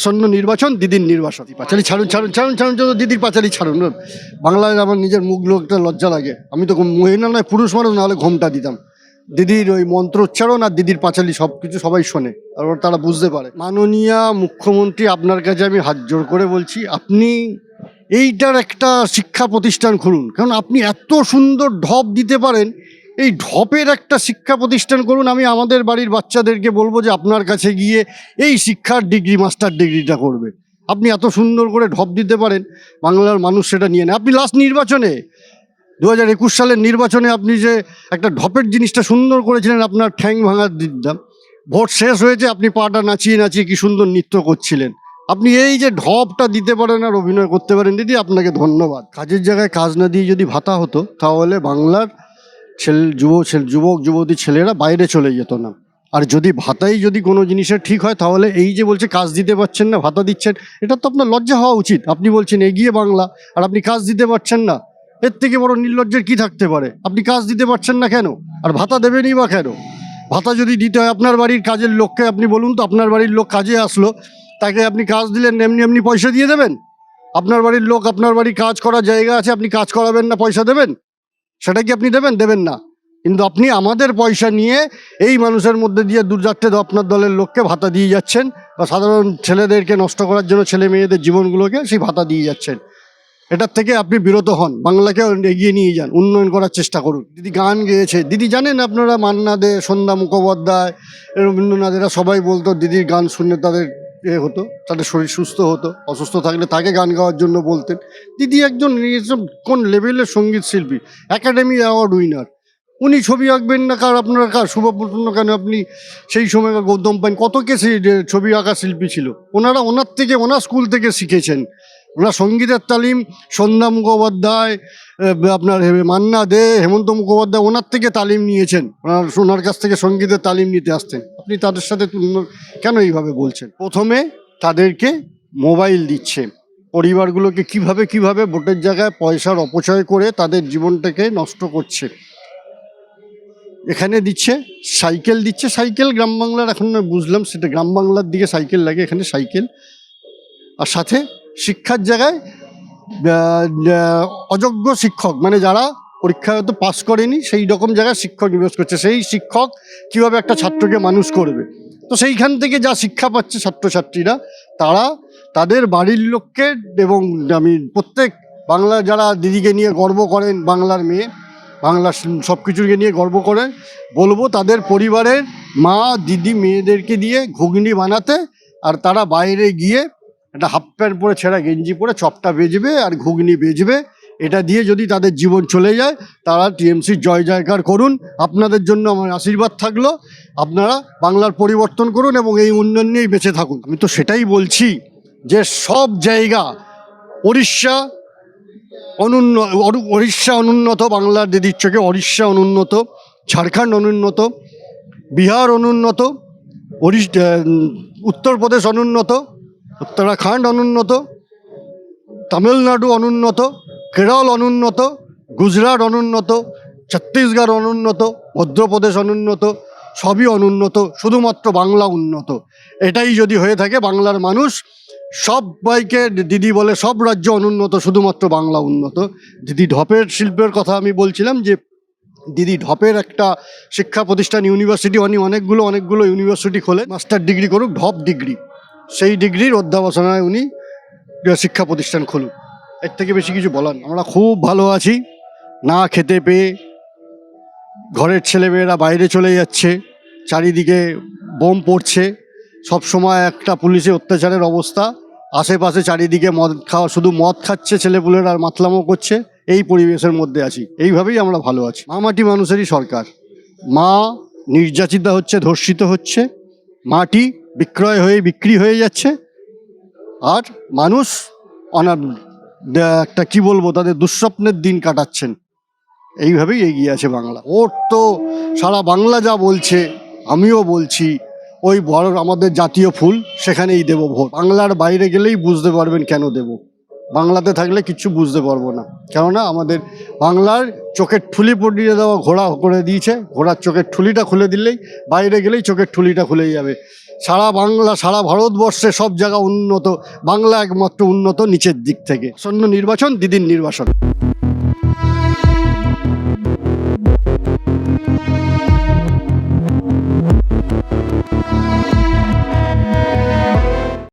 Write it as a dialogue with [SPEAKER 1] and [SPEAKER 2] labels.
[SPEAKER 1] আসন্ন নির্বাচন, দিদির নির্বাচন। পাঁচালি ছাড়ুন ছাড়ুন ছাড়ুন ছাড়ুন, যত দিদির পাঁচালি ছাড়ুন। বাংলায় আমার নিজের মুখ লোকটা লজ্জা লাগে। আমি তো মহিলা নয়, পুরুষ মানুষ, নাহলে ঘোমটা দিতাম। দিদির ওই মন্ত্র উচ্চারণ আর দিদির পাঁচালি সব কিছু সবাই শোনে, আর তারা বুঝতে পারে। মাননীয় মুখ্যমন্ত্রী, আপনার কাছে আমি হাত জোড় করে বলছি, আপনি এইটার একটা শিক্ষা প্রতিষ্ঠান খুলুন। কারণ আপনি এত সুন্দর ঢপ দিতে পারেন, এই ঢপের একটা শিক্ষা প্রতিষ্ঠান করুন। আমি আমাদের বাড়ির বাচ্চাদেরকে বলবো যে আপনার কাছে গিয়ে এই শিক্ষার ডিগ্রি, মাস্টার ডিগ্রিটা করবে। আপনি এত সুন্দর করে ঢপ দিতে পারেন, বাংলার মানুষ সেটা নিয়ে নেয়। আপনি লাস্ট নির্বাচনে 2021 সালের নির্বাচনে আপনি যে একটা ঢপের জিনিসটা সুন্দর করেছিলেন, আপনার ঠ্যাং ভাঙার দিতাম। ভোট শেষ হয়েছে, আপনি পাটা নাচিয়ে নাচিয়ে কি সুন্দর নৃত্য করছিলেন। আপনি এই যে ঢপটা দিতে পারেন আর অভিনয় করতে পারেন, দিদি আপনাকে ধন্যবাদ। কাজের জায়গায় কাজ না দিয়ে যদি ভাতা হতো, তাহলে বাংলার যুবক যুবতী ছেলেরা বাইরে চলে যেত না। আর যদি ভাতাই যদি কোনো জিনিসের ঠিক হয়, তাহলে এই যে বলছে কাজ দিতে পারছেন না, ভাতা দিচ্ছেন, এটা তো আপনার লজ্জা হওয়া উচিত। আপনি বলছেন এগিয়ে বাংলা, আর আপনি কাজ দিতে পারছেন না। এর থেকে বড় নির্লজ্জের কি থাকতে পারে? আপনি কাজ দিতে পারছেন না কেন, আর ভাতা দেবেনই বা কেন? ভাতা যদি দিতে হয়, আপনার বাড়ির কাজের লোককে আপনি বলুন তো, আপনার বাড়ির লোক কাজে আসলো, তাকে আপনি কাজ দিলেন, এমনি এমনি পয়সা দিয়ে দেবেন? আপনার বাড়ির লোক, আপনার বাড়ি কাজ করার জায়গা আছে, আপনি কাজ করাবেন না, পয়সা দেবেন? সেটা কি আপনি দেবেন? দেবেন না। কিন্তু আপনি আমাদের পয়সা নিয়ে এই মানুষের মধ্যে দিয়ে 2-4টে আপনার দলের লোককে ভাতা দিয়ে যাচ্ছেন, বা সাধারণ ছেলেদেরকে নষ্ট করার জন্য ছেলে মেয়েদের জীবনগুলোকে সেই ভাতা দিয়ে যাচ্ছেন। এটার থেকে আপনি বিরত হন, বাংলাকে এগিয়ে নিয়ে যান, উন্নয়ন করার চেষ্টা করুন। দিদি গান গেয়েছে, দিদি জানেন আপনারা, মান্না দে, সন্ধ্যা মুখোপাধ্যায়, রবীন্দ্রনাথ, এরা সবাই বলতো দিদির গান শুনে তাদের হতো, তাদের শরীর সুস্থ হতো। অসুস্থ থাকলে তাকে গান গাওয়ার জন্য বলতেন। দিদি একজন কোন লেভেলের সঙ্গীত শিল্পী, একাডেমি অ্যাওয়ার্ড উইনার। উনি ছবি আঁকবেন না, আপনার শুভপ্রসন্ন কেন? আপনি সেই সময় গৌতম পাইন, কত কে ছবি আঁকা শিল্পী ছিল, ওনার থেকে, ওনার স্কুল থেকে শিখেছেন। ওনার সঙ্গীতের তালিম সন্ধ্যা মুখোপাধ্যায়, আপনার মান্না দে, হেমন্ত মুখোপাধ্যায়, ওনার থেকে তালিম নিয়েছেন। ওনার কাছ থেকে সঙ্গীতের তালিম নিতে আসতেন। আপনি তাদের সাথে কেন এইভাবে বলছেন? প্রথমে তাদেরকে মোবাইল দিচ্ছে, পরিবারগুলোকে কিভাবে ভোটের জায়গায় পয়সার অপচয় করে তাদের জীবনটাকে নষ্ট করছে। এখানে দিচ্ছে সাইকেল, দিচ্ছে সাইকেল। গ্রাম বাংলার, এখন বুঝলাম সেটা গ্রাম বাংলার দিকে সাইকেল লাগে, এখানে সাইকেল। আর সাথে শিক্ষার জায়গায় অযোগ্য শিক্ষক, মানে যারা পরীক্ষায় হয়তো পাস করেনি, সেই রকম জায়গায় শিক্ষক নিয়োগ করছে। সেই শিক্ষক কিভাবে একটা ছাত্রকে মানুষ করবে, তো সেইখান থেকে যা শিক্ষা পাচ্ছে ছাত্রছাত্রীরা, তারা তাদের বাড়ির লোককে, এবং আমি প্রত্যেক বাংলার যারা দিদিকে নিয়ে গর্ব করেন, বাংলার মেয়ে, বাংলার সব কিছুকে নিয়ে গর্ব করেন, বলবো তাদের পরিবারের মা দিদি মেয়েদেরকে দিয়ে ঘুগনি বানাতে, আর তারা বাইরে গিয়ে একটা হাফ প্যান্ট পরে, ছেঁড়া গেঞ্জি পরে চপটা বেচবে আর ঘুগনি বেচবে। এটা দিয়ে যদি তাদের জীবন চলে যায়, তারা টিএমসির জয় জয়কার করুন। আপনাদের জন্য আমার আশীর্বাদ থাকলো। আপনারা বাংলার পরিবর্তন করুন এবং এই উন্নয়ন নিয়েই বেঁচে থাকুন। আমি তো সেটাই বলছি যে সব জায়গা, উড়িষ্যা অনুন্নত, বাংলার দিদির চোখে উড়িষ্যা অনুন্নত, ঝাড়খণ্ড অনুন্নত, বিহার অনুন্নত, উত্তরপ্রদেশ অনুন্নত, উত্তরাখণ্ড অনুন্নত, তামিলনাড়ু অনুন্নত, কেরল অনুন্নত, গুজরাট অনুন্নত, ছত্তিশগড় অনুন্নত, মধ্যপ্রদেশ অনুন্নত, সবই অনুন্নত, শুধুমাত্র বাংলা উন্নত। এটাই যদি হয়ে থাকে, বাংলার মানুষ সবাইকে দিদি বলে, সব রাজ্য অনুন্নত, শুধুমাত্র বাংলা উন্নত। দিদি ঢপের শিল্পের কথা আমি বলছিলাম, যে দিদি ঢপের একটা শিক্ষা প্রতিষ্ঠান, ইউনিভার্সিটি, অনেকগুলো ইউনিভার্সিটি খোলে, মাস্টার ডিগ্রি করুক, ঢপ ডিগ্রি, সেই ডিগ্রির অধ্যাবসানায় উনি শিক্ষা প্রতিষ্ঠান খুলুক। এর থেকে বেশি কিছু বলার না। আমরা খুব ভালো আছি, না খেতে পেয়ে ঘরের ছেলেমেয়েরা বাইরে চলে যাচ্ছে, চারিদিকে বোম পড়ছে, সবসময় একটা পুলিশের অত্যাচারের অবস্থা, আশেপাশে চারিদিকে মদ খাওয়া, শুধু মদ খাচ্ছে ছেলেপুলেরা আর মাতলামো করছে। এই পরিবেশের মধ্যে আছি, এইভাবেই আমরা ভালো আছি। মাটি মানুষেরই সরকার। মা নির্যাতিতা হচ্ছে, ধর্ষিত হচ্ছে, মাটি বিক্রি হয়ে যাচ্ছে, আর মানুষ একটা কি বলবো, তাদের দুঃস্বপ্নের দিন কাটাচ্ছেন। এইভাবেই এগিয়ে আছে বাংলা। ওর তো সারা বাংলা যা বলছে, আমিও বলছি, ওই বড় আমাদের জাতীয় ফুল, সেখানেই দেব ভোট। বাংলার বাইরে গেলেই বুঝতে পারবেন কেন দেব। বাংলাতে থাকলে কিচ্ছু বুঝতে পারবো না। কেননা আমাদের বাংলার চোখের ঠুলি পরিয়ে দেওয়া ঘোড়া করে দিয়েছে। ঘোড়ার চোখের ঠুলিটা খুলে দিলেই, বাইরে গেলেই চোখের ঠুলিটা খুলে যাবে। সারা বাংলা সারা ভারতবর্ষে সব জায়গা উন্নত, বাংলা একমাত্র উন্নত নিচের দিক থেকে। আসন্ন নির্বাচন দিদির নির্বাচন।